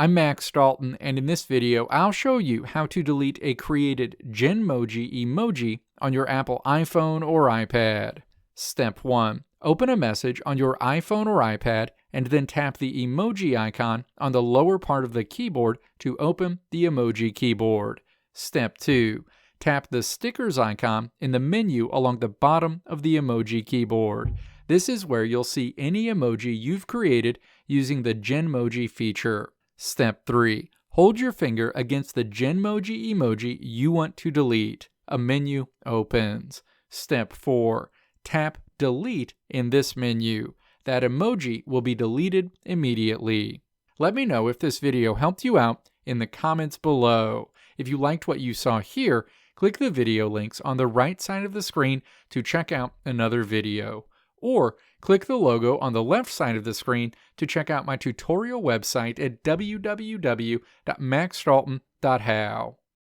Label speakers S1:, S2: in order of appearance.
S1: I'm Max Dalton, and in this video, I'll show you how to delete a created Genmoji emoji on your Apple iPhone or iPad. Step 1. Open a message on your iPhone or iPad and then tap the emoji icon on the lower part of the keyboard to open the emoji keyboard. Step 2. Tap the stickers icon in the menu along the bottom of the emoji keyboard. This is where you'll see any emoji you've created using the Genmoji feature. Step 3. Hold your finger against the Genmoji emoji you want to delete. A menu opens. Step 4. Tap Delete in this menu. That emoji will be deleted immediately. Let me know if this video helped you out in the comments below. If you liked what you saw here, click the video links on the right side of the screen to check out another video. Or click the logo on the left side of the screen to check out my tutorial website at www.maxdalton.how.